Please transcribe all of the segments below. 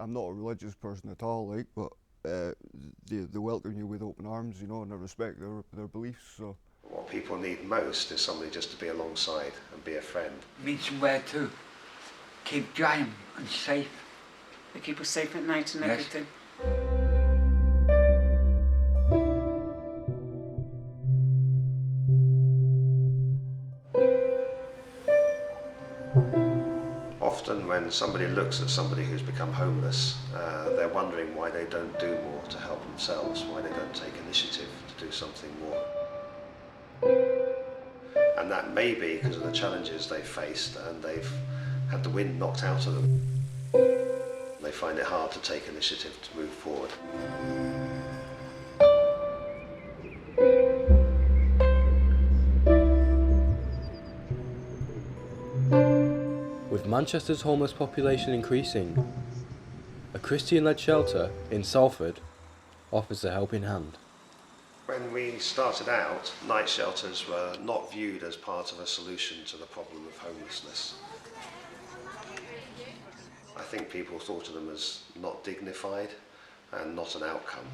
I'm not a religious person at all, like, but they welcome you with open arms, you know, and they respect their beliefs. So what people need most is somebody just to be alongside and be a friend. Need somewhere to keep dry and safe. They keep us safe at night and Yes. everything. Often when somebody looks at somebody who's become homeless, they're wondering why they don't do more to help themselves, why they don't take initiative to do something more. And that may be because of the challenges they've faced and they've had the wind knocked out of them. They find it hard to take initiative to move forward. With Manchester's homeless population increasing, a Christian-led shelter in Salford offers a helping hand. When we started out, night shelters were not viewed as part of a solution to the problem of homelessness. I think people thought of them as not dignified and not an outcome.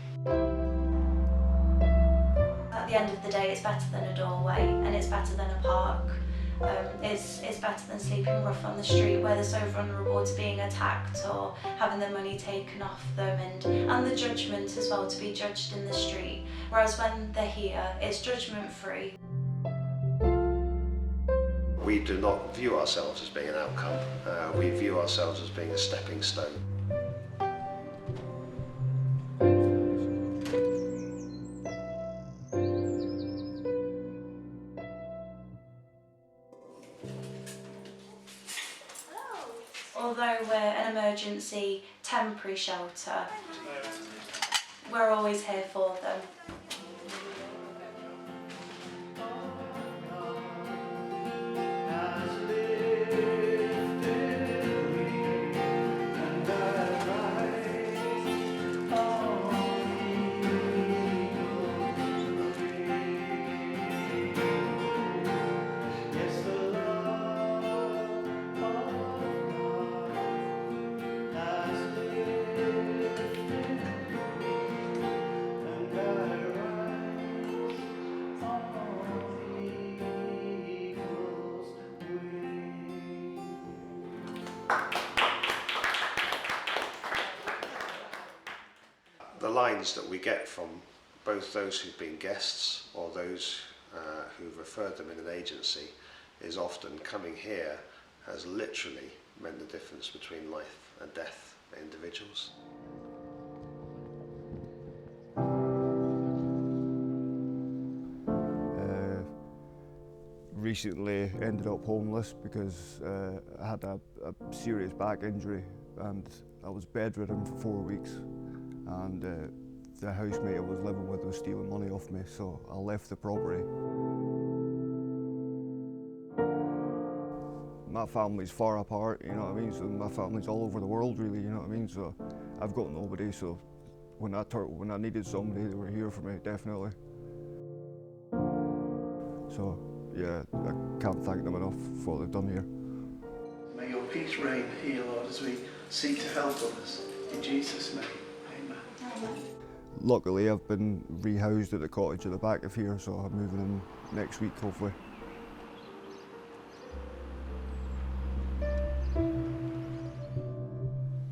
At the end of the day, it's better than a doorway and it's better than a park. It's better than sleeping rough on the street where they're so vulnerable to being attacked or having their money taken off them, and the judgment as well, to be judged in the street. Whereas when they're here, it's judgment free. We do not view ourselves as being an outcome. We view ourselves as being a stepping stone. Although we're an emergency temporary shelter, we're always here for them. The lines that we get from both those who've been guests or those who've referred them in an agency is often coming here has literally meant the difference between life and death for individuals. Recently ended up homeless because I had a serious back injury and I was bedridden for 4 weeks, and the housemate I was living with was stealing money off me, so I left the property. My family's far apart, you know what I mean, so my family's all over the world really, you know what I mean, so I've got nobody, so when I needed somebody, they were here for me, definitely. So yeah, I can't thank them enough for what they've done here. May your peace reign here, Lord, as we seek to help others. In Jesus' name, amen. Luckily, I've been rehoused at the cottage at the back of here, so I'm moving in next week, hopefully.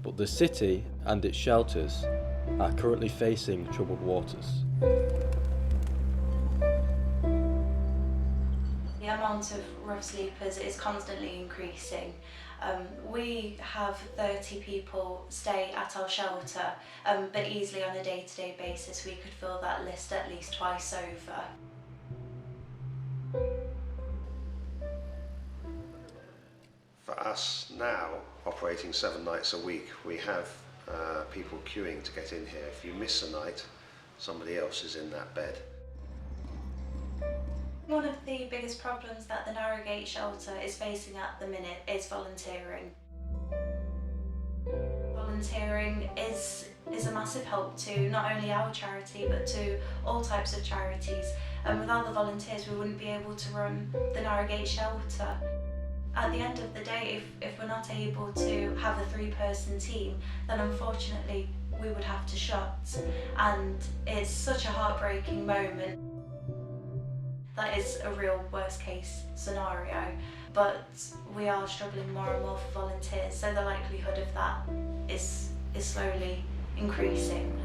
But the city and its shelters are currently facing troubled waters. The amount of rough sleepers is constantly increasing. We have 30 people stay at our shelter, but easily on a day-to-day basis we could fill that list at least twice over. For us now, operating 7 nights a week, we have people queuing to get in here. If you miss a night, somebody else is in that bed. One of the biggest problems that the Narrowgate shelter is facing at the minute is volunteering. Volunteering is a massive help to not only our charity but to all types of charities, and without the volunteers we wouldn't be able to run the Narrowgate shelter. at the end of the day, if we're not able to have a 3-person team, then unfortunately we would have to shut. And it's such a heartbreaking moment. That is a real worst case scenario, but we are struggling more and more for volunteers, so the likelihood of that is slowly increasing.